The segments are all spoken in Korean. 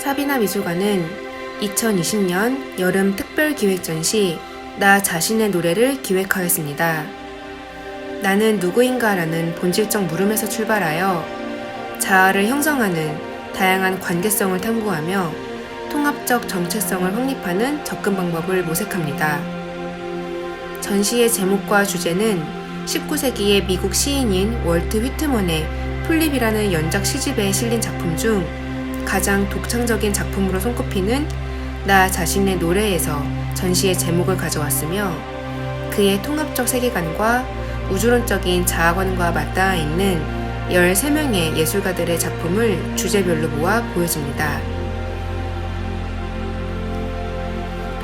사비나 미술관은 2020년 여름 특별기획전시 나 자신의 노래를 기획하였습니다. 나는 누구인가 라는 본질적 물음에서 출발하여 자아를 형성하는 다양한 관계성을 탐구하며 통합적 정체성을 확립하는 접근 방법을 모색합니다. 전시의 제목과 주제는 19세기의 미국 시인인 월트 휘트먼의 플립이라는 연작 시집에 실린 작품 중 가장 독창적인 작품으로 손꼽히는 나 자신의 노래에서 전시의 제목을 가져왔으며 그의 통합적 세계관과 우주론적인 자아관과 맞닿아 있는 13명의 예술가들의 작품을 주제별로 모아 보여줍니다.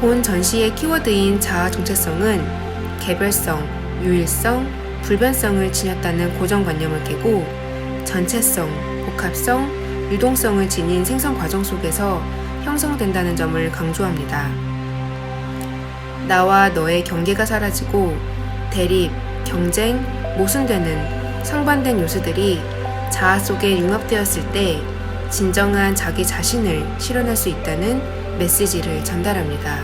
본 전시의 키워드인 자아 정체성은 개별성, 유일성, 불변성을 지녔다는 고정관념을 깨고 전체성, 복합성, 유동성을 지닌 생성 과정 속에서 형성된다는 점을 강조합니다. 나와 너의 경계가 사라지고 대립, 경쟁, 모순되는 상반된 요소들이 자아 속에 융합되었을 때 진정한 자기 자신을 실현할 수 있다는 메시지를 전달합니다.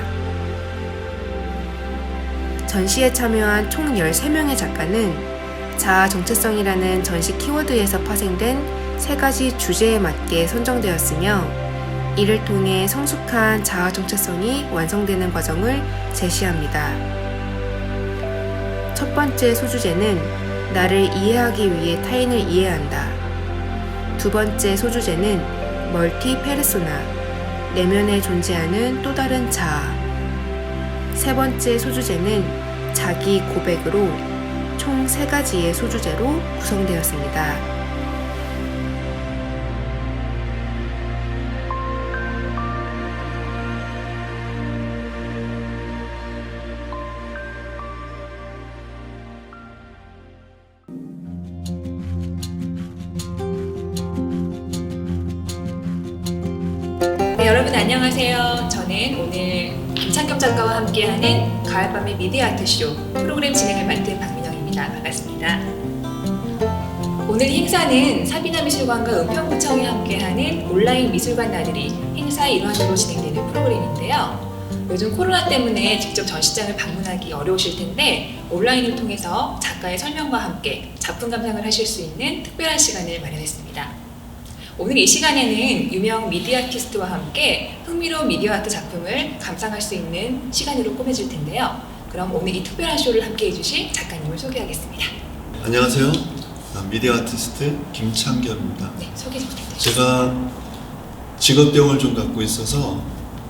전시에 참여한 총 13명의 작가는 자아 정체성이라는 전시 키워드에서 파생된 3가지 주제에 맞게 선정되었으며 이를 통해 성숙한 자아 정체성이 완성되는 과정을 제시합니다. 첫 번째 소주제는 나를 이해하기 위해 타인을 이해한다. 두 번째 소주제는 멀티 페르소나, 내면에 존재하는 또 다른 자아. 세 번째 소주제는 자기 고백으로 총 3가지의 소주제로 구성되었습니다. 네, 여러분 안녕하세요. 저는 오늘 김창겸 작가와 함께하는 가을밤의 미디어 아트쇼 프로그램 진행을 맡은 박민영입니다. 반갑습니다. 오늘 행사는 사비나 미술관과 은평구청이 함께하는 온라인 미술관 나들이 행사의 일환으로 진행되는 프로그램인데요. 요즘 코로나 때문에 직접 전시장을 방문하기 어려우실 텐데 온라인을 통해서 작가의 설명과 함께 작품 감상을 하실 수 있는 특별한 시간을 마련했습니다. 오늘 이 시간에는 유명 미디어 아티스트와 함께 흥미로운 미디어 아트 작품을 감상할 수 있는 시간으로 꾸며질 텐데요. 그럼 오늘 이 특별한 쇼를 함께 해주실 작가님을 소개하겠습니다. 안녕하세요. 미디어 아티스트 김창겸입니다. 네, 소개 좀 부탁드립니다. 제가 직업병을 좀 갖고 있어서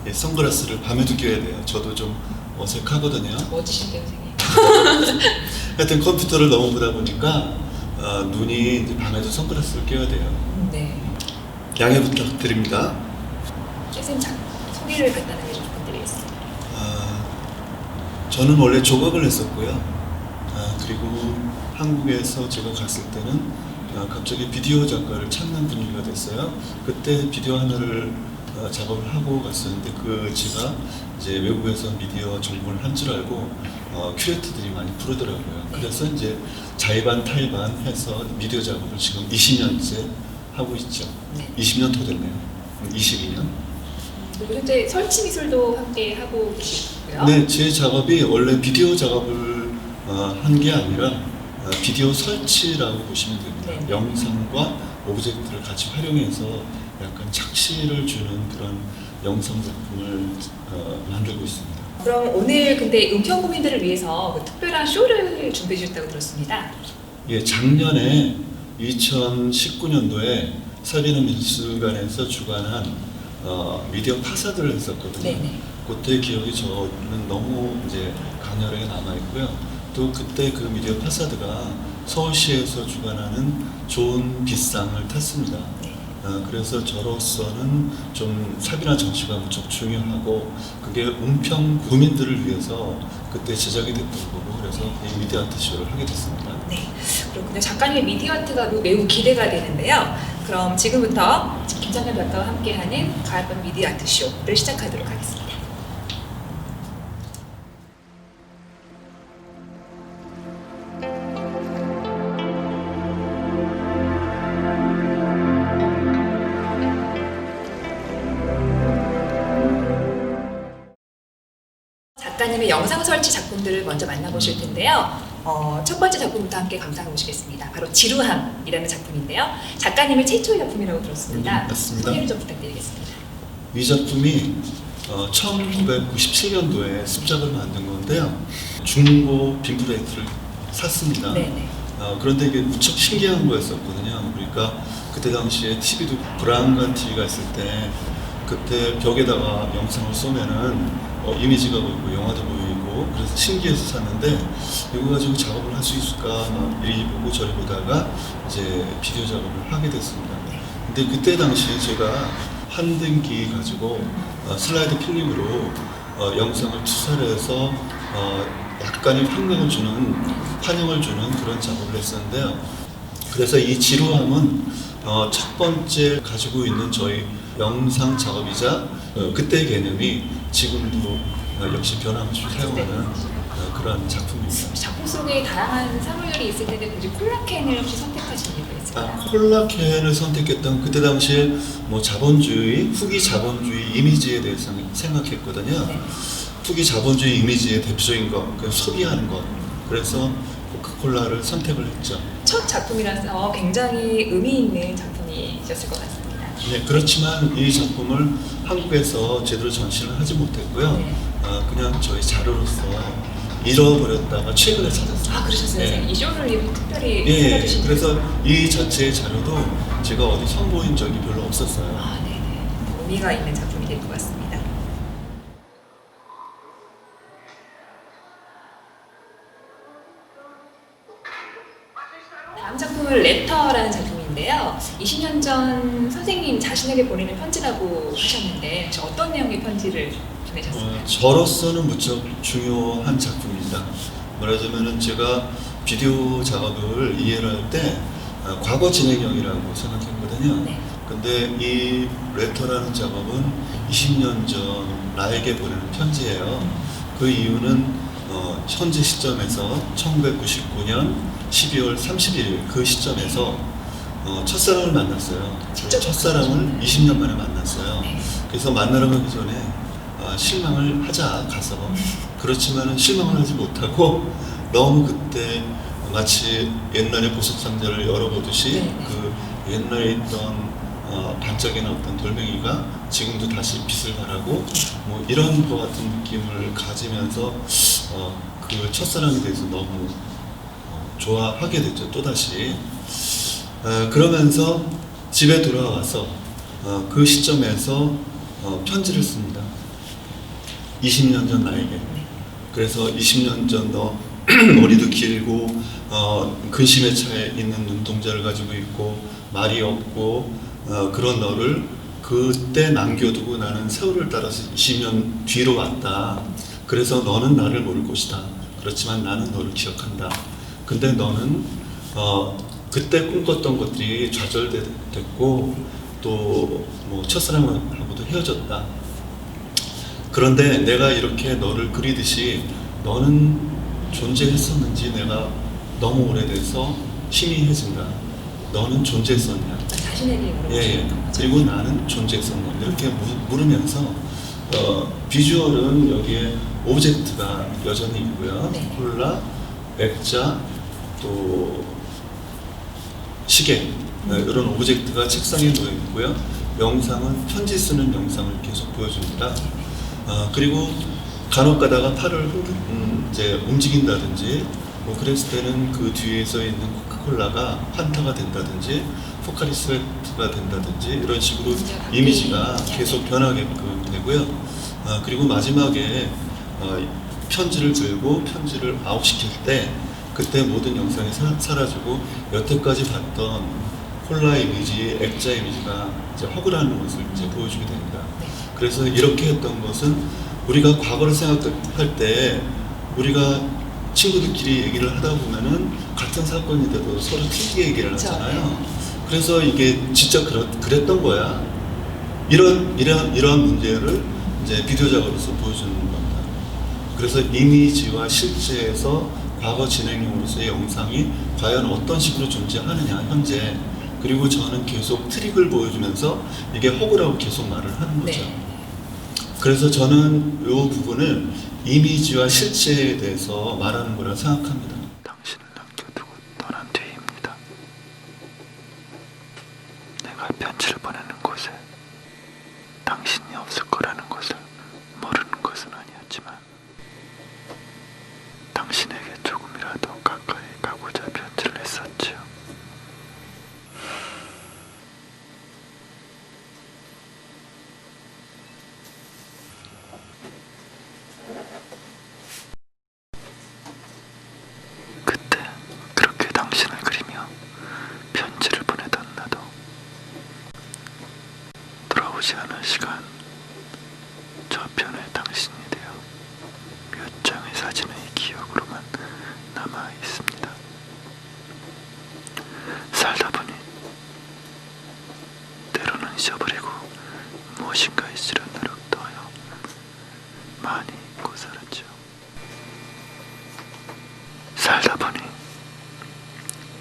선글라스를 밤에도 껴야 돼요. 저도 좀 어색하거든요. 멋지신데요, 선생님. 하여튼 컴퓨터를 너무 보다 보니까 눈이 이제 밤에도 선글라스를 껴야 돼요. 네. 양해 부탁드립니다. 선생님 소개를 간단하게 좀 부탁드리겠습니다. 저는 원래 조각을 했었고요. 그리고 한국에서 제가 갔을 때는 갑자기 비디오 작가를 찾는 분위기가 됐어요. 그때 비디오 하나를 작업을 하고 갔었는데 제가 이제 외국에서 미디어 전공을 한 줄 알고 큐레이터들이 많이 부르더라고요. 그래서 이제 자의반 타의반 해서 미디어 작업을 지금 20년째 하고 있죠. 네. 20년 더 됐네요. 22년. 그리고 현재 설치 미술도 함께 하고 계시고요. 네, 제 작업이 원래 비디오 작업을 한 게 아니라 비디오 설치라고 보시면 됩니다. 네. 영상과 오브젝트를 같이 활용해서 약간 착시를 주는 그런 영상 작품을 만들고 있습니다. 그럼 오늘 근데 은평구민들을 위해서 특별한 쇼를 준비해 주셨다고 들었습니다. 예, 작년에 2019년도에 사비나 미술관에서 주관한 미디어 파사드를 했었거든요. 네네. 그때 기억이 저는 너무 이제 강렬하게 남아있고요. 또 그때 그 미디어 파사드가 서울시에서 주관하는 좋은 빛상을 탔습니다. 그래서 저로서는 좀 사비나 정치가 무척 중요하고 그게 은평 구민들을 위해서 그때 제작이 됐던 거고 그래서 이 미디어 아트 쇼를 하게 됐습니다. 네, 그렇군요. 작가님의 미디어 아트가 매우 기대가 되는데요. 그럼 지금부터 김창겸 작가와 함께하는 가을밤 미디어 아트 쇼를 시작하도록 하겠습니다. 작가님의 영상 설치 작품들을 먼저 만나보실 텐데요. 첫 번째 작품부터 함께 감상해 보시겠습니다. 바로 지루함이라는 작품인데요. 작가님의 최초의 작품이라고 들었습니다. 맞습니다. 소개를 좀 부탁드리겠습니다. 이 작품이 1997년도에 습작을 만든 건데요. 중고 빔플레이트를 샀습니다. 네네. 그런데 이게 무척 신기한 거였었거든요. 그러니까 그때 당시에 TV도 브라운관 TV가 있을 때 그때 벽에다가 영상을 쏘면은 이미지가 보이고 영화도 보이고 그래서 신기해서 샀는데 이거 가지고 작업을 할 수 있을까 막 이리 보고 저리 보다가 이제 비디오 작업을 하게 됐습니다. 근데 그때 당시에 제가 한등기 가지고 슬라이드 필름으로 영상을 투사를 해서 약간의 환경을 주는 환영을 주는 그런 작업을 했었는데요. 그래서 이 지루함은 첫 번째 가지고 있는 저희 영상 작업이자 그때의 개념이 지금도 역시 변함없이 사용하는 그런 작품입니다. 작품 속에 다양한 사물들이 있을 텐데 굳이 콜라캔을 혹시 선택하신 이유가 있을까요? 콜라캔을 선택했던 그때 당시에 뭐 자본주의, 후기 자본주의 이미지에 대해서 생각했거든요. 네. 후기 자본주의 이미지의 대표적인 것, 그 소비하는 것. 그래서 코카콜라를 선택을 했죠. 첫 작품이라서 굉장히 의미 있는 작품이셨을 것 같습니다. 네, 그렇지만 이 작품을 한국에서 제대로 전시를 하지 못했고요. 네. 그냥 저희 자료로서 잃어버렸다가 최근에 찾았어요. 그러셨어요? 네. 이 쇼를 위해 특별히 예, 찾아주신 그래서 이 자체의 자료도 제가 어디 선보인 적이 별로 없었어요. 네네. 의미가 있는 작품이 될 것 같습니다. 다음 작품은 레터라는 작품인데요. 20년 전 선생님 자신에게 보내는 편지라고 하셨는데 혹시 어떤 내용의 편지를 보내셨을까요? 저로서는 무척 중요한 작품입니다. 말하자면은 제가 비디오 작업을 이해를 할 때 과거 진행형이라고 생각했거든요. 네. 근데 이 레터라는 작업은 20년 전 나에게 보내는 편지예요. 그 이유는 현재 시점에서 1999년 12월 31일 그 시점에서 첫사랑을 만났어요. 직접 첫사랑을 20년 만에 만났어요. 네. 그래서 만나러 가기 전에 실망을 하자 가서 그렇지만은 실망을 하지 못하고 너무 그때 마치 옛날에 보석 상자를 열어보듯이 네. 그 옛날에 있던 반짝이는 어떤 돌멩이가 지금도 다시 빛을 발하고 뭐 이런 것 같은 느낌을 가지면서 그 첫사랑에 대해서 너무 좋아하게 됐죠. 또다시 그러면서 집에 돌아와서 그 시점에서 편지를 씁니다. 20년 전 나에게. 그래서 20년 전 너 머리도 길고 근심에 차에 있는 눈동자를 가지고 있고 말이 없고 그런 너를 그때 남겨두고 나는 세월을 따라서 20년 뒤로 왔다. 그래서 너는 나를 모를 것이다. 그렇지만 나는 너를 기억한다. 근데 너는 그때 꿈꿨던 것들이 좌절됐고 또 뭐 첫사랑하고도 헤어졌다. 그런데 내가 이렇게 너를 그리듯이 너는 존재했었는지 내가 너무 오래돼서 희미해진다. 너는 존재했었냐? 자신에게 물어보시는 예. 거죠. 그리고 나는 존재했었냐? 이렇게 물으면서 비주얼은 여기에 오브젝트가 여전히 있고요. 네. 콜라, 액자, 또 시계 이런 오브젝트가 책상에 놓여 있고요. 영상은 편지 쓰는 영상을 계속 보여줍니다. 그리고 간혹 가다가 팔을 이제 움직인다든지 뭐 그랬을 때는 그 뒤에서 있는 코카콜라가 판타가 된다든지 포카리 스웨트가 된다든지 이런 식으로 이미지가 계속 변하게끔 되고요. 그리고 마지막에 편지를 들고 편지를 아웃시킬 때 그때 모든 영상이 사라지고 여태까지 봤던 콜라 이미지, 액자 이미지가 이제 허구라는 것을 이제 보여주게 됩니다. 그래서 이렇게 했던 것은 우리가 과거를 생각할 때 우리가 친구들끼리 얘기를 하다 보면은 같은 사건인데도 서로 틀리게 얘기를 하잖아요. 그래서 이게 진짜 그랬던 거야. 이러한 문제를 이제 비디오 작업에서 보여주는 겁니다. 그래서 이미지와 실제에서 과거 진행형으로서의 영상이 과연 어떤 식으로 존재하느냐 현재. 그리고 저는 계속 트릭을 보여주면서 이게 허구라고 계속 말을 하는 거죠. 네. 그래서 저는 이 부분을 이미지와 실체에 대해서 말하는 거라 생각합니다. 당신을 남겨두고 떠난 뒤입니다. 내가 편지를 보내는 곳에 당신이 없을 거라는 것을 모르는 것은 아니었지만 당신에게 조금이라도 가까이 가고자 편지를 했었지요. 그때 그렇게 당신을 그리며 편지를 보내던 나도 돌아오지 않을 시간 저편에 당신이 되어 몇 장의 사진의 기억으로만 남아 있습니다. 살다 보니 때로는 잊어버리고 무엇인가 있으려 노력도 하여 많이 잊고 살았죠. 살다 보니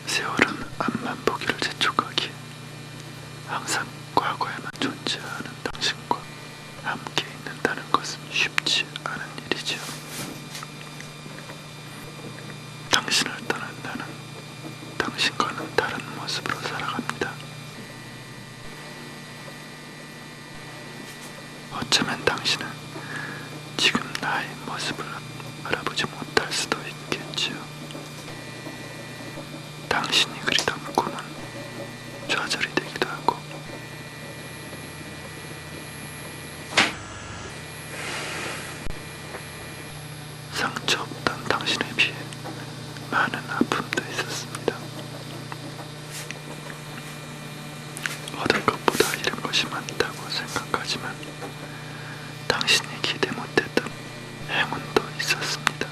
세월은 앞만 보기를 재촉하기에 항상 과거에만 존재하는 당신과 함께 있는다는 것은 쉽지 않은 일이지요. 당신을 떠난 나는 당신과는 다른 모습으로 살아갑니다. 어쩌면 당신은 지금 나의 모습을 알아보지 못할 수도 있겠지요. 당신이 그리던 꿈은 좌절이 되기도 하고 상처 없던 당신에 비해 많은 아픔도 있었습니다. 얻을 것보다 잃은 것이 많다고 생각하지만 당신이 기대 못했던 행운도 있었습니다.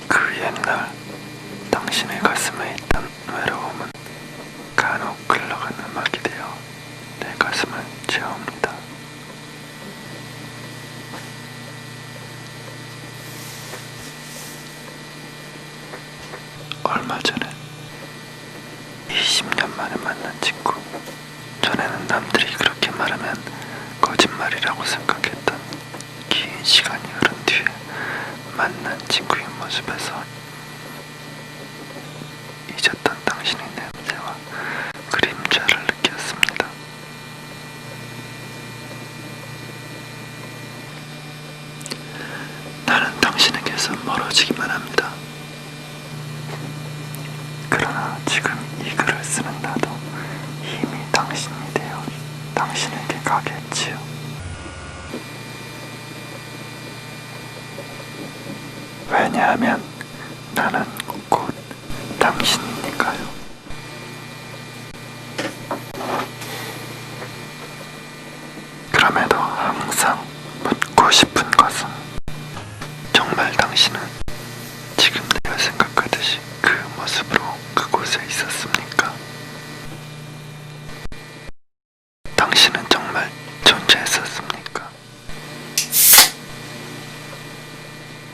그 옛날 당신의 가슴에 있던 외로움은 간혹 흘러가는 음악이 되어 내 가슴을 채웁니다. 얼마 전에 20년 만에 만난 친구. 전에는 남들이 그렇게 말하면 거짓말이라고 생각했던 긴 시간이 흐른 뒤에 만난 친구의 모습에서 잊었던 당신의 냄새와 그림자를 느꼈습니다. 나는 당신에게서 멀어지기만 합니다. 그러나 지금 이 글을 쓰는 나도 이미 당신이 되어 당신에게 가겠지요. 왜냐하면 나는 곧 당신이니까요. 그럼에도 항상 묻고 싶은 것은 정말 당신은 지금 내가 생각하듯이 그 모습으로 그곳에 있었습니까? 당신은 정말 존재했었습니까?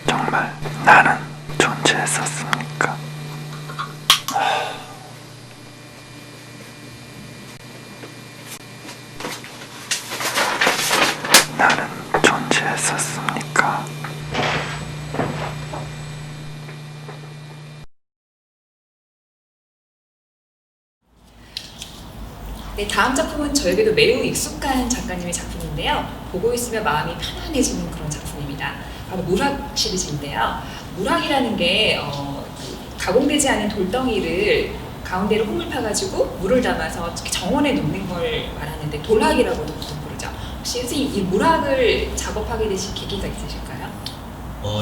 정말 나는 존재했었습니까? 나는 존재했었습니까? 네, 다음 작품은 저에게도 매우 익숙한 작가님의 작품인데요. 보고 있으면 마음이 편안해지는 그런 작품입니다. 바로 무락 시리즈인데요. 무락이라는 게 가공되지 않은 돌덩이를 가운데로 홈을 파가지고 물을 담아서 정원에 놓는 걸 말하는데 돌학이라고도 보통 부르죠. 혹시 선생님 이 무락을 작업하게 되신 계기가 있으실까요?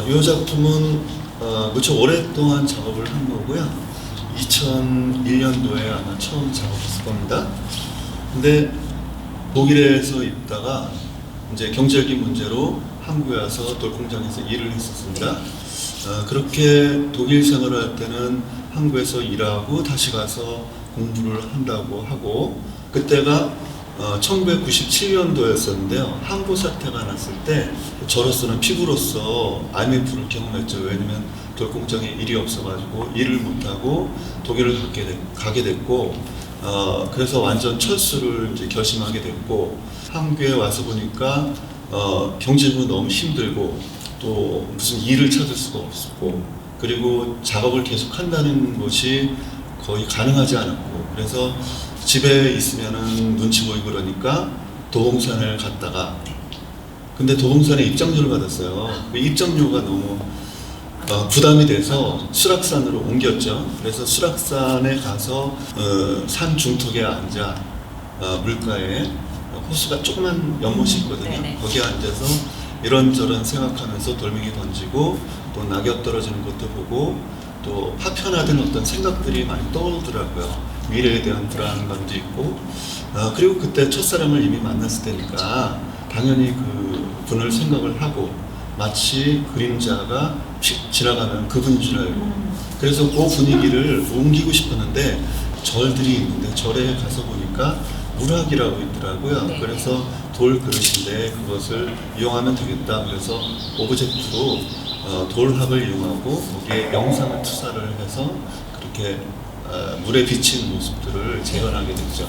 이 작품은 무척 오랫동안 작업을 한 거고요. 2001년도에 아마 처음 작업했을 겁니다. 근데 독일에서 있다가 이제 경제적인 문제로 한국에 와서 돌공장에서 일을 했었습니다. 그렇게 독일 생활을 할 때는 한국에서 일하고 다시 가서 공부를 한다고 하고, 그때가 1997년도였었는데요. 항구 사태가 났을 때 저로서는 피부로서 IMF를 경험했죠. 왜냐면 돌공장에 일이 없어가지고 일을 못하고 독일을 가게 됐고, 그래서 완전 철수를 이제 결심하게 됐고, 한국에 와서 보니까 경제적으로 너무 힘들고 또 무슨 일을 찾을 수가 없었고, 그리고 작업을 계속 한다는 것이 거의 가능하지 않았고, 그래서 집에 있으면은 눈치 보이고 그러니까 도봉산을 갔다가, 근데 도봉산에 입장료를 받았어요. 그 입장료가 너무 부담이 돼서 수락산으로 옮겼죠. 그래서 수락산에 가서 산 중턱에 앉아 물가에 호수가 조그만 연못이 있거든요. 네네. 거기에 앉아서 이런저런 생각하면서 돌멩이 던지고 또 낙엽 떨어지는 것도 보고 또 파편화된 어떤 생각들이 많이 떠오르더라고요. 미래에 대한 불안감도 있고, 그리고 그때 첫사랑을 이미 만났을 때니까 당연히 그 분을 생각을 하고 마치 그림자가 휙 지나가면 그분인 줄 알고, 그래서 그 분위기를 옮기고 싶었는데 절들이 있는데 절에 가서 보니까 물학이라고 있더라고요. 네. 그래서 돌 그릇인데 그것을 이용하면 되겠다. 그래서 오브젝트로 돌학을 이용하고 거기에 영상을 투사를 해서 그렇게 물에 비친 모습들을 재현하게 됐죠.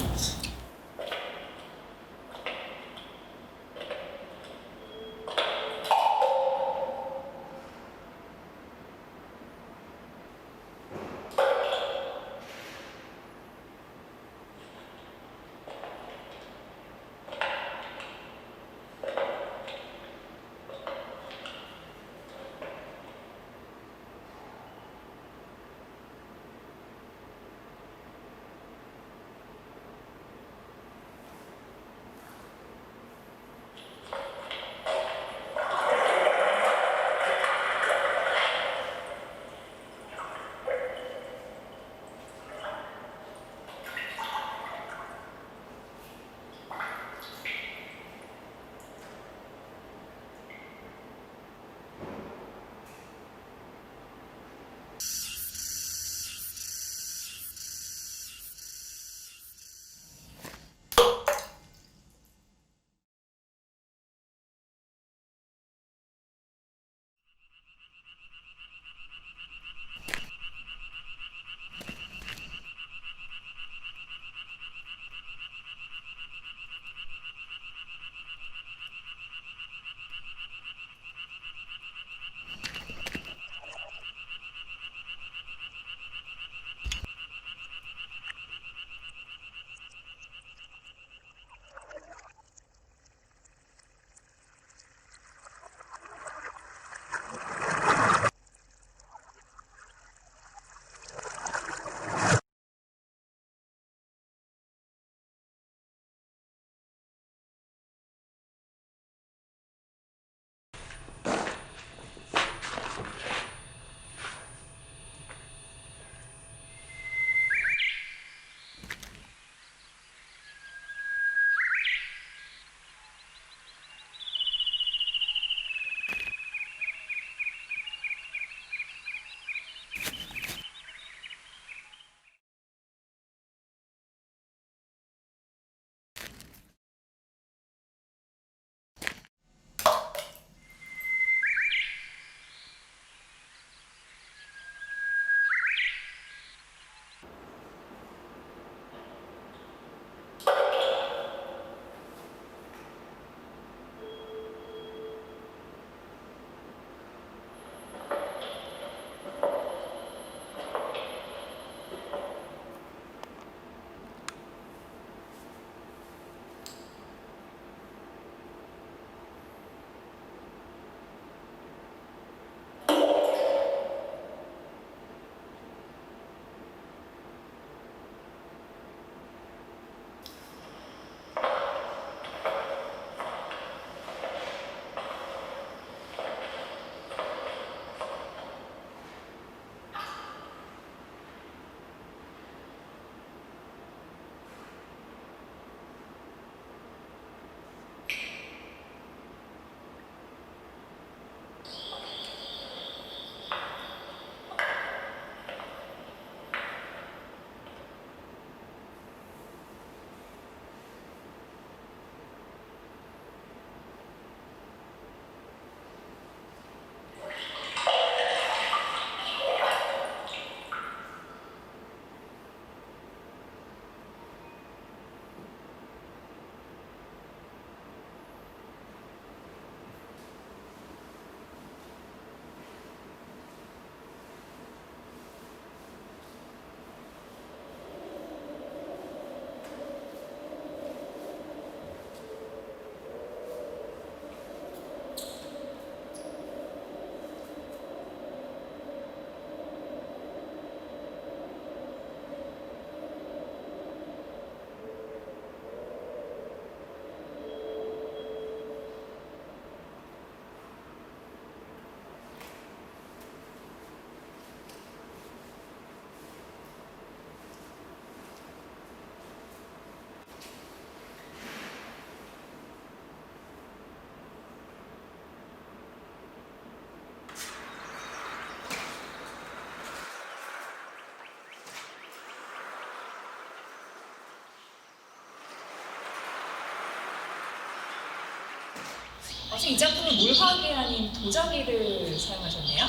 선생님, 이 작품은 물화기 아닌 도자기를 사용하셨네요?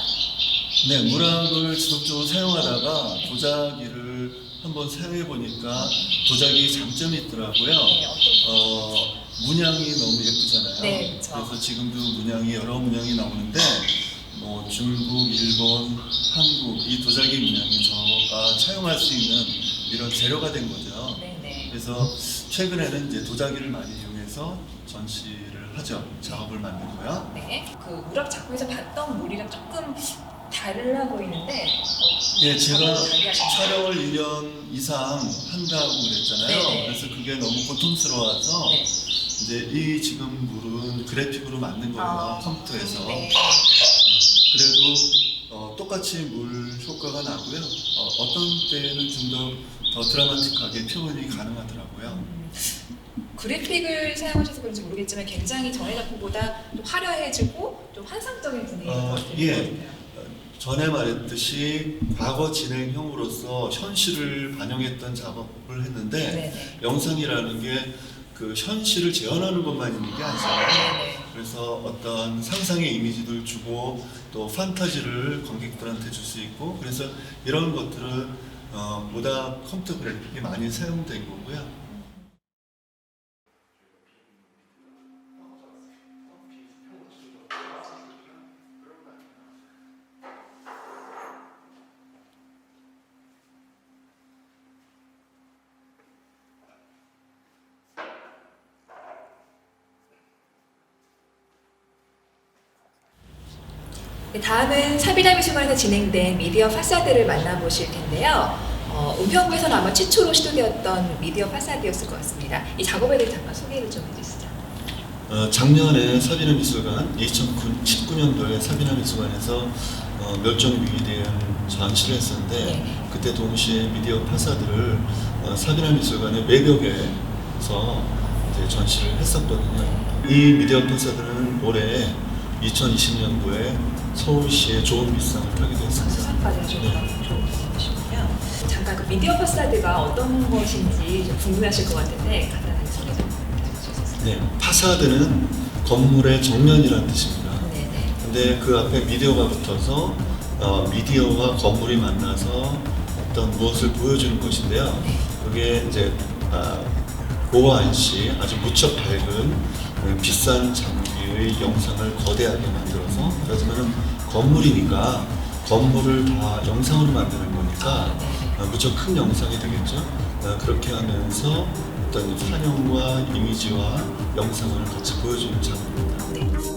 네, 물학을 지속적으로 사용하다가 도자기를 한번 사용해 보니까 도자기 장점이 있더라고요. 네, 어떤 문양이 너무 예쁘잖아요. 네, 그렇죠. 그래서 지금도 문양이 여러 문양이 나오는데 뭐 중국, 일본, 한국 이 도자기 문양이 저가 사용할 수 있는 이런 재료가 된 거죠. 네네. 그래서 최근에는 이제 도자기를 많이 이용해서 전시를 하죠. 작업을 만들고요. 네. 그 물학 작품에서 봤던 물이랑 조금 달라 보이는데 예, 제가 작업을 관리하셨나요? 촬영을 1년 이상 한다고 그랬잖아요. 네네. 그래서 그게 너무 고통스러워서 네. 이제 이 지금 물은 그래픽으로 만든 거예요. 컴퓨터에서. 네. 그래도 똑같이 물 효과가 나고요. 어떤 때는 좀 더 드라마틱하게 표현이 가능하더라고요. 그래픽을 사용하셔서 그런지 모르겠지만 굉장히 전의 작품보다 좀 화려해지고 좀 환상적인 분위기가 예. 되는 것 같아요. 전에 말했듯이 과거 진행형으로서 현실을 반영했던 작업을 했는데 네네. 영상이라는 게 그 현실을 재현하는 것만 있는 게 아니잖아요. 네네. 그래서 어떤 상상의 이미지를 주고 또 판타지를 관객들한테 줄 수 있고 그래서 이런 것들은 보다 컴퓨터 그래픽이 많이 사용된 거고요. 네, 다음은 사비나 미술관에서 진행된 미디어 파사드를 만나보실 텐데요. 은평구에서는 아마 최초로 시도되었던 미디어 파사드였을 것 같습니다. 이 작업에 대해 잠깐 소개를 좀 해주시죠. 작년에 사비나 미술관 2019년도에 사비나 미술관에서 멸종 위기된 전시를 했었는데 네. 그때 동시에 미디어 파사드를 사비나 미술관의 외벽에서 이제 전시를 했었거든요. 이 미디어 파사드는 올해 2020년도에 서울시의 좋은 밑상을 타게 됐습니다. 수상까지 하셨다고 좋으시군요. 잠깐 그 미디어 파사드가 어떤 것인지 좀 궁금하실 것 같은데 간단하게 소개 좀 해주셨어요. 네, 파사드는 건물의 정면이라는 뜻입니다. 네네. 근데 그 앞에 미디어가 붙어서 미디어와 건물이 만나서 어떤 무엇을 보여주는 것인데요. 그게 이제 고안시 아주 무척 밝은 비싼 장비의 영상을 거대하게 만들어서 그러자면은 건물이니까 건물을 다 영상으로 만드는 거니까 무척 큰 영상이 되겠죠. 그렇게 하면서 어떤 환영과 이미지와 영상을 같이 보여주는 작업입니다.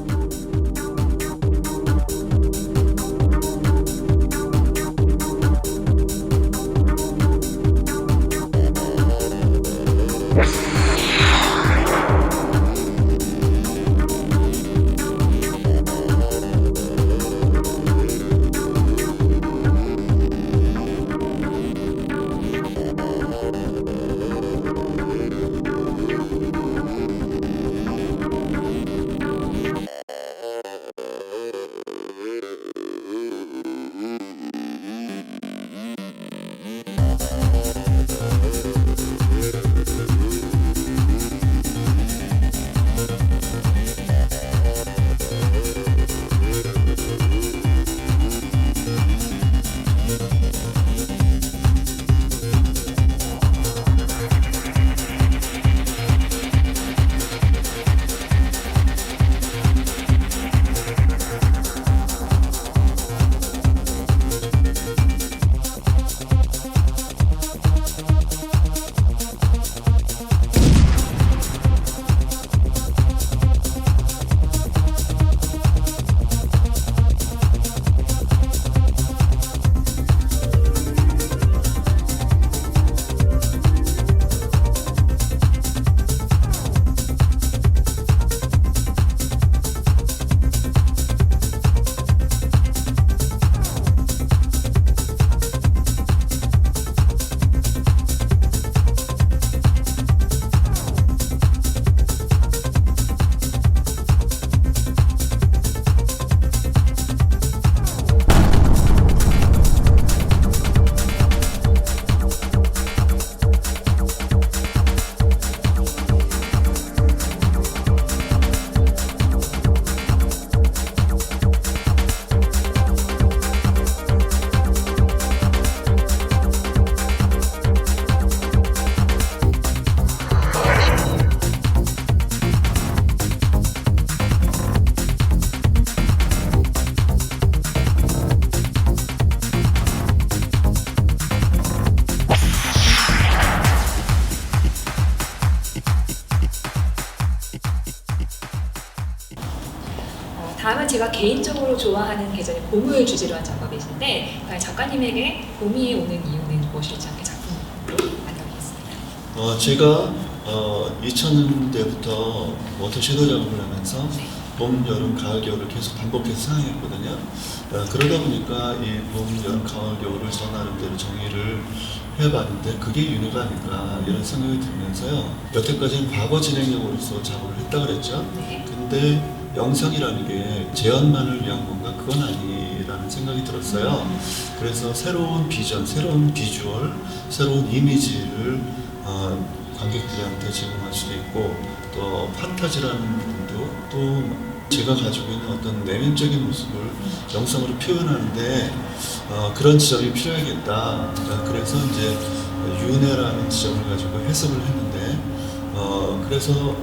다음은 제가 개인적으로 좋아하는 계절의 봄을 주제로 한 작업이신데 과연 작가님에게 봄이 오는 이유는 무엇일지 함께 작품으로 만나보겠습니다. 제가 2000년대부터 워터 섀도우 작업을 하면서 네. 봄, 여름, 가을, 겨울을 계속 반복해서 사용했거든요. 그러다 보니까 이 봄, 여름, 가을, 겨울을 저 나름대로 정의를 해봤는데 그게 윤회가 아닐까 이런 생각이 들면서요. 여태까지는 과거 진행형으로서 작업을 했다 그랬죠. 네. 근데 영상이라는 게 재현만을 위한 건가? 그건 아니라는 생각이 들었어요. 그래서 새로운 비전, 새로운 비주얼, 새로운 이미지를 관객들한테 제공할 수도 있고 또 판타지라는 부분도 또 제가 가지고 있는 어떤 내면적인 모습을 영상으로 표현하는데 그런 지점이 필요하겠다. 그래서 이제 윤회라는 지점을 가지고 해석을 했는데 그래서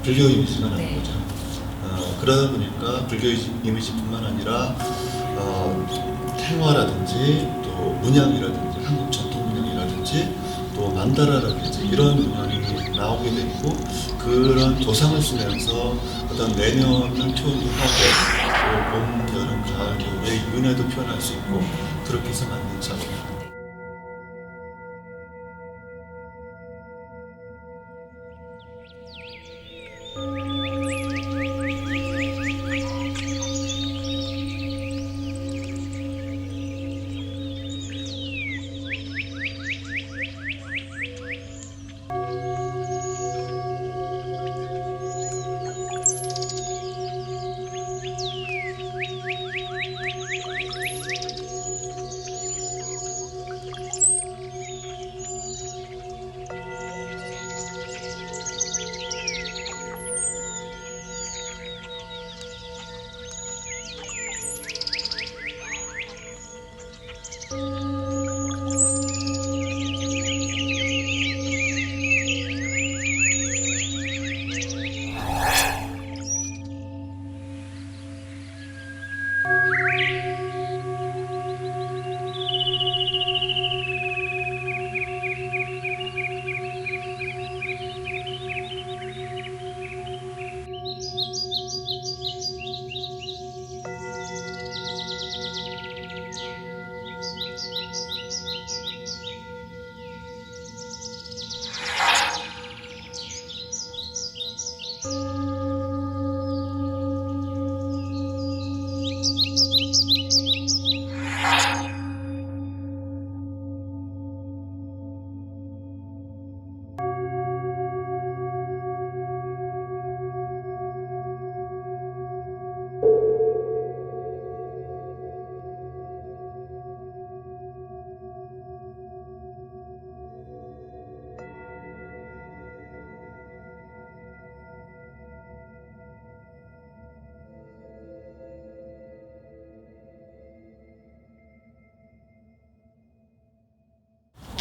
불교 이미지가 나온 네. 거죠. 그러다 보니까 불교 이미지뿐만 아니라 태화라든지 또 문양이라든지 한국 전통 문양이라든지 또 만다라라든지 이런 문양이 나오게 되고 그런 도상을 쓰면서 어떤 내면을 표현도 하고 또 봄, 여름, 가을, 겨울의 윤회도 표현할 수 있고 그렇게 해서 만든 작업입니다.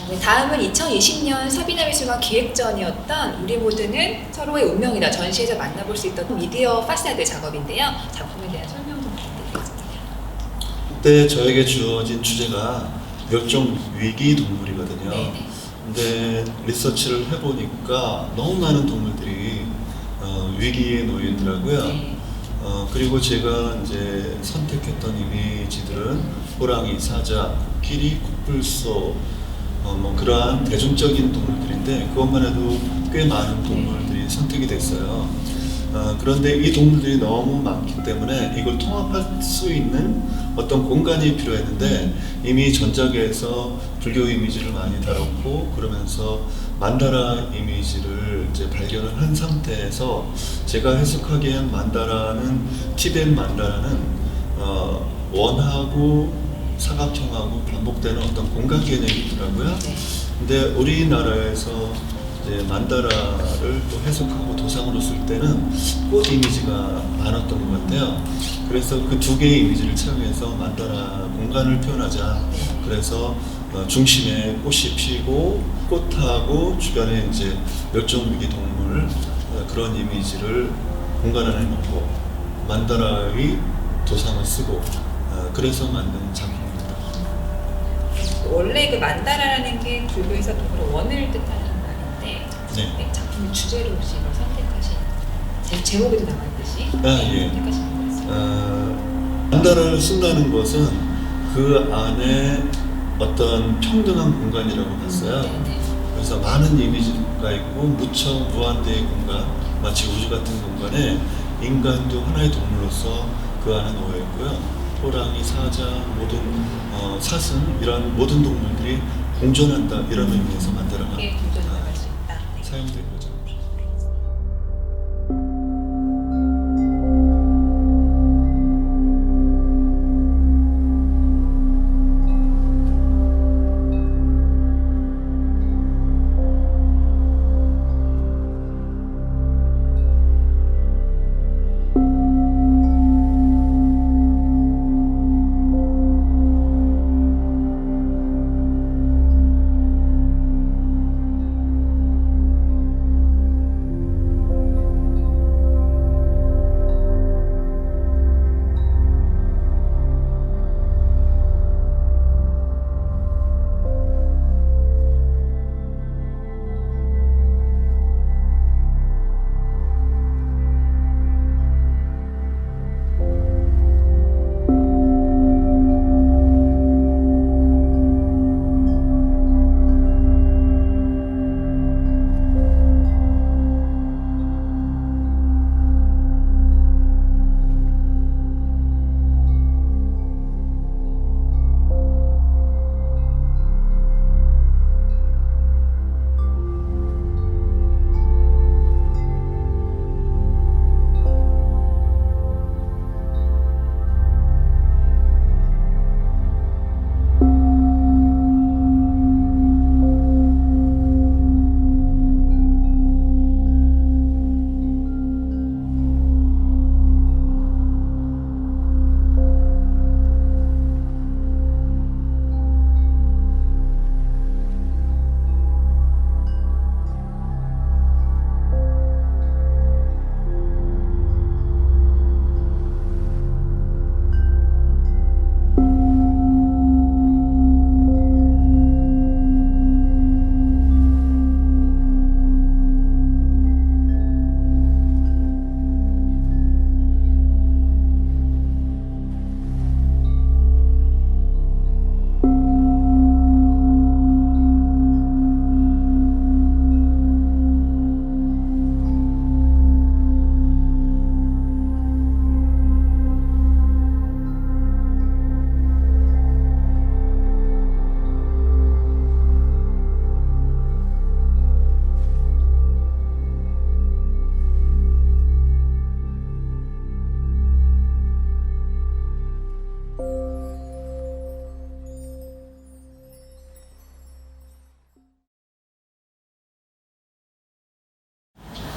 네, 다음은 2020년 사비나 미술관 기획전이었던 우리 모두는 서로의 운명이다 전시에서 만나볼 수 있던 미디어 파사드 작업인데요. 작품에 대한 설명 좀 부탁드리겠습니다. 그때 저에게 주어진 주제가 멸종 위기 동물이거든요. 네네. 근데 리서치를 해보니까 너무 많은 동물들이 위기에 놓여 있더라고요. 네. 그리고 제가 이제 선택했던 이미지들은 호랑이, 사자, 코끼리, 코뿔소, 뭐 그러한 대중적인 동물들인데 그것만 해도 꽤 많은 동물들이 선택이 됐어요. 그런데 이 동물들이 너무 많기 때문에 이걸 통합할 수 있는 어떤 공간이 필요했는데 이미 전작에서 불교 이미지를 많이 다뤘고 그러면서 만다라 이미지를 이제 발견을 한 상태에서 제가 해석하기엔 만다라는 티벳 만다라는 원하고 사각형하고 반복되는 어떤 공간 개념이 있더라고요. 네. 근데 우리나라에서 이제 만다라를 또 해석하고 도상으로 쓸 때는 꽃 이미지가 많았던 것 같아요. 그래서 그 두 개의 이미지를 착용해서 만다라 공간을 표현하자. 그래서 중심에 꽃이 피고 꽃하고 주변에 이제 멸종위기 동물 그런 이미지를 공간 안에 놓고 만다라의 도상을 쓰고 그래서 만든 작품입니다. 원래 그 만다라라는 게 불교에서 동물의 원을 뜻하는 말인데 네. 작품의 주제로 혹시 이걸 선택하신 제목에도 나왔듯이 예. 선택하신 거였어요. 만다라를 쓴다는 것은 그 안에 어떤 평등한 공간이라고 봤어요. 네네. 그래서 많은 이미지가 있고 무척 무한대의 공간, 마치 우주 같은 공간에 인간도 하나의 동물로서 그 안에 놓여 있고요. 호랑이, 사자, 모든 사슴 이런 모든 동물들이 공존한다 이런 의미에서 만다라가 이게 공존이 나갈 수 있다. 네. 사용된 거죠.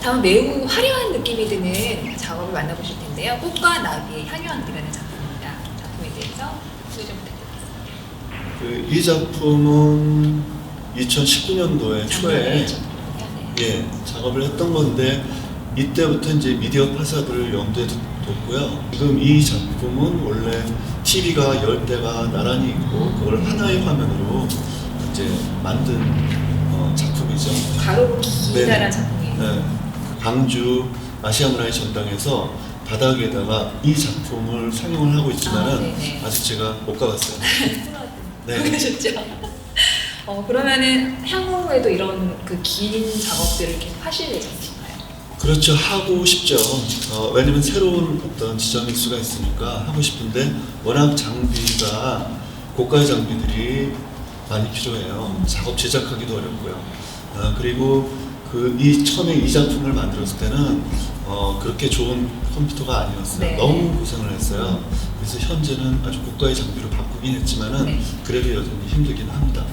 다음 매우 화려한 느낌이 드는 작업을 만나보실 텐데요. 꽃과 나비의 향유한기라는 작품입니다. 작품에 대해서 소개 좀 부탁드리겠습니다. 이 작품은 2019년도에 초에 네. 작업을 했던 건데 이때부터 이제 미디어 파사들을 염두에 뒀고요. 지금 이 작품은 원래 TV가 10대가 나란히 있고 그걸 하나의 화면으로 이제 만든 작품이죠. 가로로 기다란 작품이에요. 네. 광주 아시아문화의 전당에서 바닥에다가 이 작품을 상영을 하고 있지만은 아직 제가 못 가봤어요. 네. 그러셨죠? 그러면은 향후에도 이런 그 긴 작업들을 계속 하실 예정이신가요? 그렇죠. 하고 싶죠. 왜냐면 새로운 어떤 지점일 수가 있으니까 하고 싶은데 워낙 장비가 고가의 장비들이 많이 필요해요. 작업 제작하기도 어렵고요. 그리고 처음에 이 작품을 만들었을 때는 그렇게 좋은 컴퓨터가 아니었어요. 네. 너무 고생을 했어요. 그래서 현재는 아주 고가의 장비로 바꾸긴 했지만은 네. 그래도 여전히 힘들긴 합니다.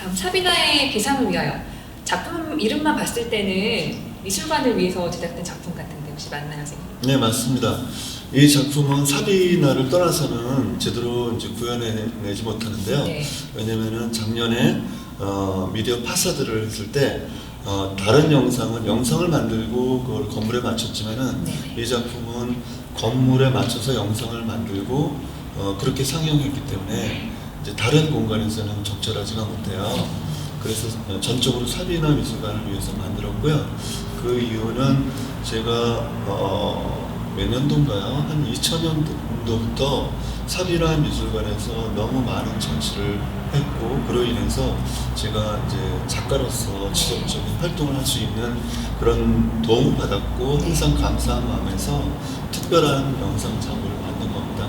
작품 사비나의 비상을 위하여. 작품 이름만 봤을 때는 미술관을 위해서 제작된 작품 같은데 혹시 맞나요, 선생님? 네, 맞습니다. 이 작품은 사비나를 떠나서는 제대로 이제 구현해내지 못하는데요. 네. 왜냐면은 작년에 미디어 파사드를 했을 때 다른 영상을 만들고 그걸 건물에 맞췄지만은 네. 이 작품은 건물에 맞춰서 영상을 만들고 그렇게 상영했기 때문에 이제 다른 공간에서는 적절하지가 못해요. 그래서 전적으로 사비나 미술관을 위해서 만들었고요. 그 이유는 제가 몇 년도인가요? 한 2000년도부터 사비나 미술관에서 너무 많은 전시를 했고 그로 인해서 제가 이제 작가로서 지속적인 활동을 할 수 있는 그런 도움을 받았고 항상 감사한 마음에서 특별한 영상 작업을 만든 겁니다.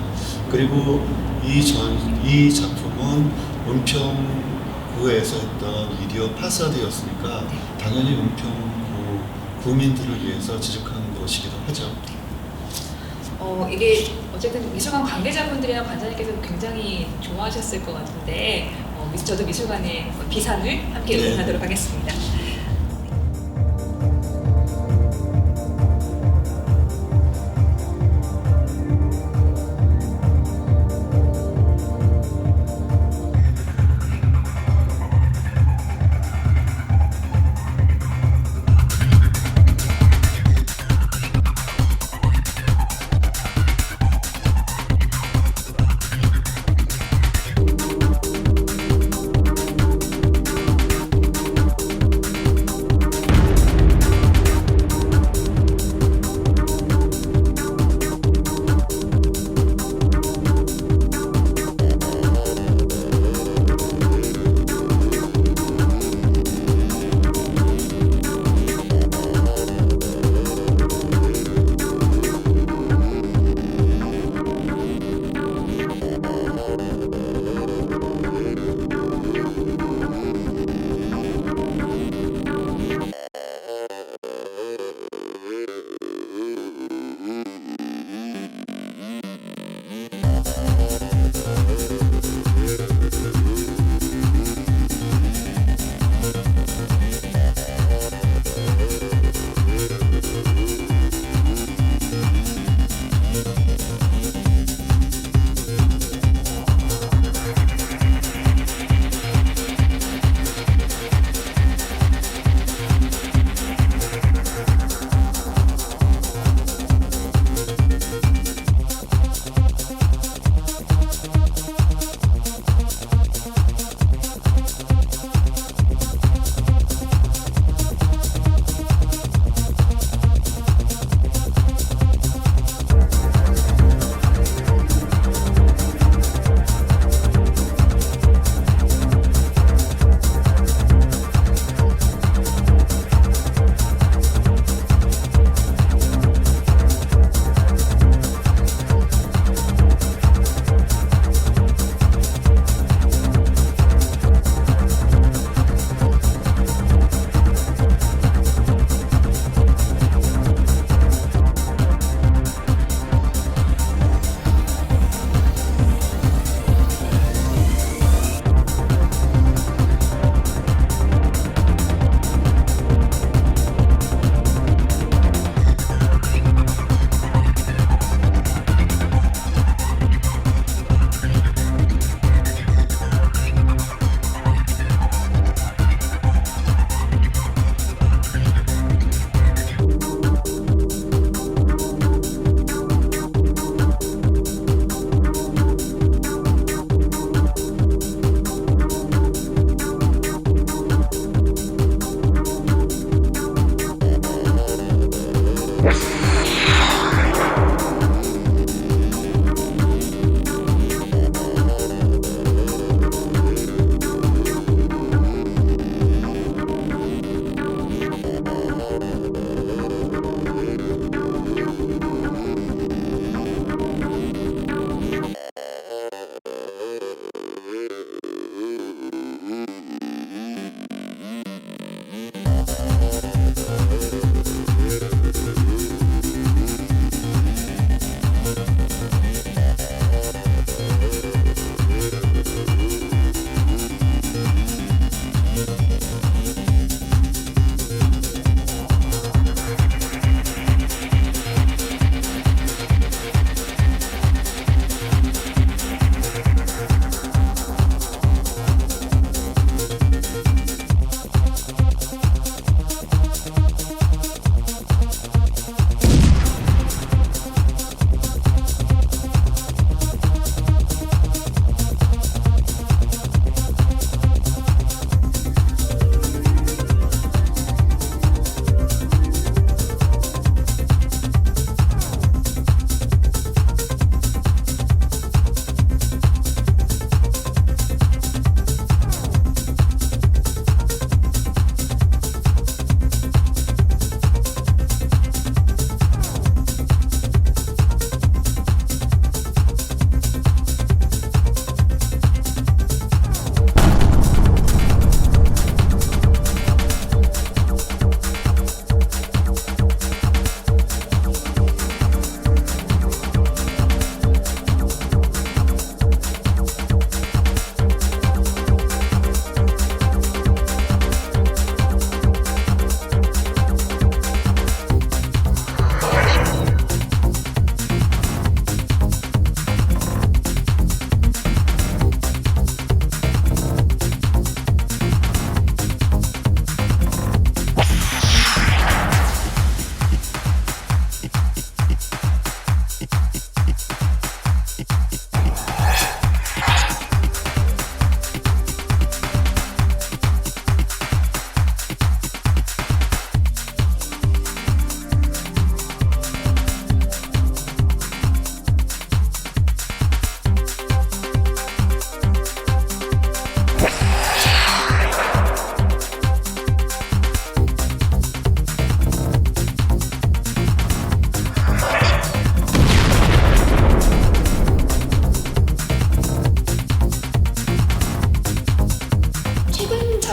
그리고 이 작품은 은평구에서 했던 미디어 파사드였으니까 당연히 은평구 구민들을 위해서 지적하는 것이기도 하죠. 이게 어쨌든 미술관 관계자분들이나 관장님께서 굉장히 좋아하셨을 것 같은데 저도 미술관의 비상을 함께 네. 응원하도록 하겠습니다.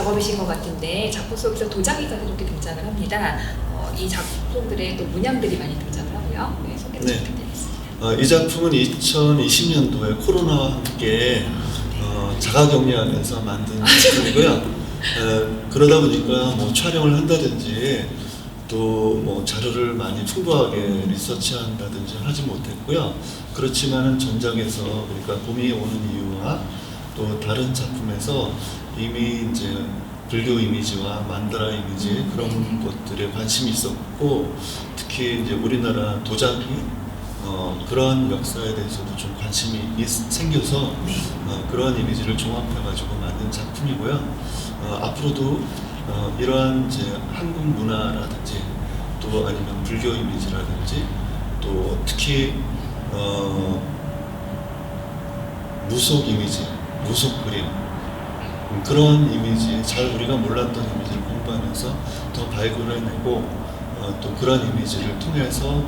작업이신 것 같은데 작품 속에서 도자기가 이렇게 등장을 합니다. 이 작품들의 또 문양들이 많이 등장을 하고요. 네, 소개 좀 네. 부탁드리겠습니다. 이 작품은 2020년도에 코로나와 함께 자가격리하면서 만든 작품이고요. 그러다 보니까 뭐 촬영을 한다든지 또 뭐 자료를 많이 풍부하게 리서치한다든지 하지 못했고요. 그렇지만은 전작에서 그러니까 봄이 오는 이유와 또 다른 작품에서 이미 이제 불교 이미지와 만다라 이미지 그런 것들에 관심이 있었고 특히 이제 우리나라 도자기 그런 역사에 대해서도 좀 관심이 생겨서 그런 이미지를 종합해가지고 만든 작품이고요. 앞으로도 이러한 이제 한국 문화라든지 또 아니면 불교 이미지라든지 또 특히 무속 이미지, 무속 그림 그런 이미지, 잘 우리가 몰랐던 이미지를 공부하면서 더 발굴해내고 또 그런 이미지를 통해서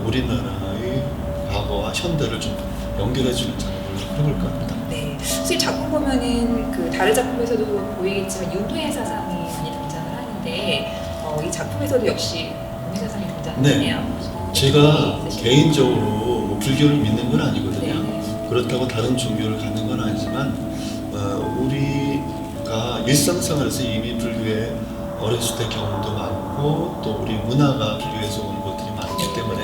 우리나라의 과거와 현대를 좀 연결해주는 작업을 해볼까 합니다. 네, 사실 작품 보면은 그 다른 작품에서도 보이겠지만 윤회 사상이 많이 등장을 하는데 이 작품에서도 역시 윤회 사상이 등장하네요. 제가 개인적으로 뭐 불교를 믿는 건 아니거든요. 네. 그렇다고 다른 종교를 갖는 건 아니지만 우리가 일상생활에서 이미 불교에 어렸을 때 경험도 많고 또 우리 문화가 불교에서 온 것들이 많기 때문에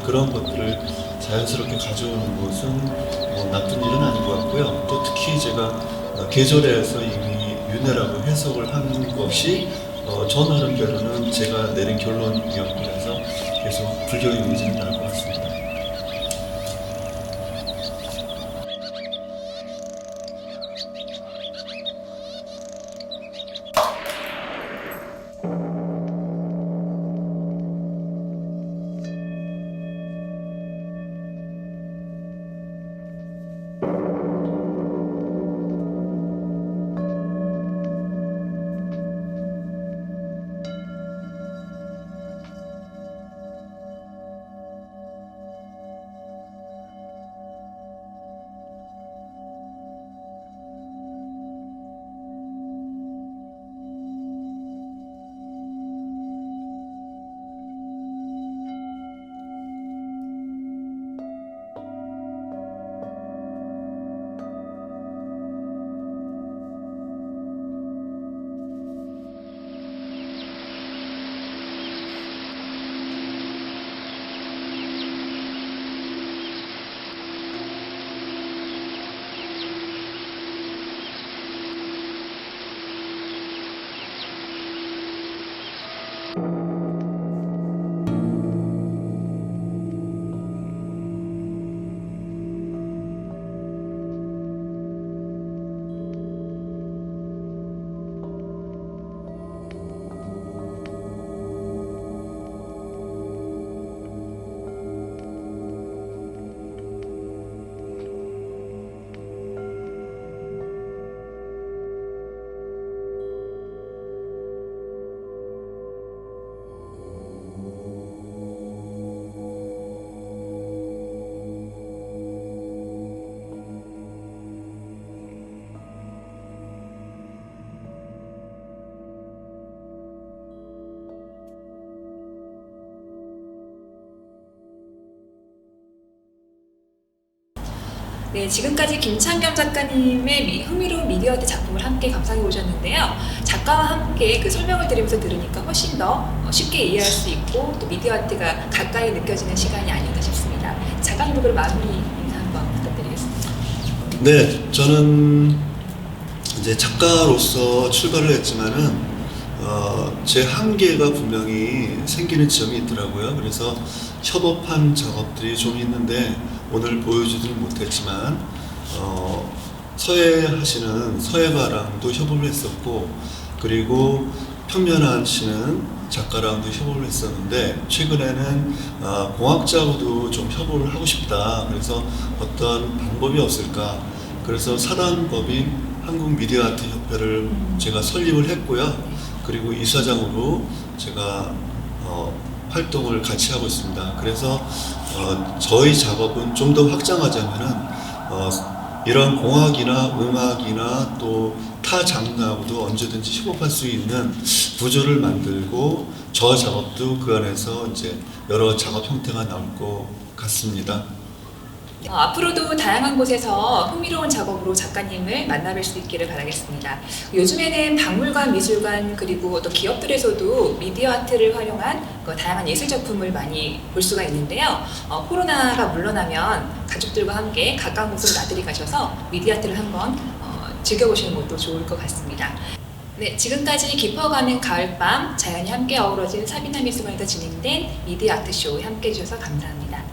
그런 것들을 자연스럽게 가져오는 것은 뭐 나쁜 일은 아닌 것 같고요. 또 특히 제가 계절에서 이미 윤회라고 해석을 한 것이 저 나름대로는 제가 내린 결론이었고 그래서 계속 불교 이미지는 나올 것 같습니다. 네, 지금까지 김창겸 작가님의 흥미로운 미디어 아트 작품을 함께 감상해 오셨는데요. 작가와 함께 그 설명을 들으면서 들으니까 훨씬 더 쉽게 이해할 수 있고 또 미디어 아트가 가까이 느껴지는 시간이 아니었나 싶습니다. 작가님으로 마무리 인사 한번 부탁드리겠습니다. 네, 저는 이제 작가로서 출발을 했지만은 제 한계가 분명히 생기는 지점이 있더라고요. 그래서 협업한 작업들이 좀 있는데 오늘 보여주지는 못했지만 서예 하시는 서예가랑도 협업을 했었고 그리고 평면하시는 작가랑도 협업을 했었는데 최근에는 공학자하고도 좀 협업을 하고 싶다. 그래서 어떤 방법이 없을까. 그래서 사단법인 한국미디어아트협회를 제가 설립을 했고요. 그리고 이사장으로 제가 활동을 같이 하고 있습니다. 그래서 저희 작업은 좀 더 확장하자면은 이런 공학이나 음악이나 또 타 장르하고도 언제든지 협업할 수 있는 구조를 만들고 저 작업도 그 안에서 이제 여러 작업 형태가 나올 것 같습니다. 앞으로도 다양한 곳에서 흥미로운 작업으로 작가님을 만나뵐 수 있기를 바라겠습니다. 요즘에는 박물관, 미술관 그리고 또 기업들에서도 미디어 아트를 활용한 다양한 예술 작품을 많이 볼 수가 있는데요. 코로나가 물러나면 가족들과 함께 가까운 곳으로 나들이 가셔서 미디어 아트를 한번 즐겨보시는 것도 좋을 것 같습니다. 네, 지금까지 깊어가는 가을밤 자연이 함께 어우러진 사비나 미술관에서 진행된 미디어 아트쇼에 함께 해주셔서 감사합니다.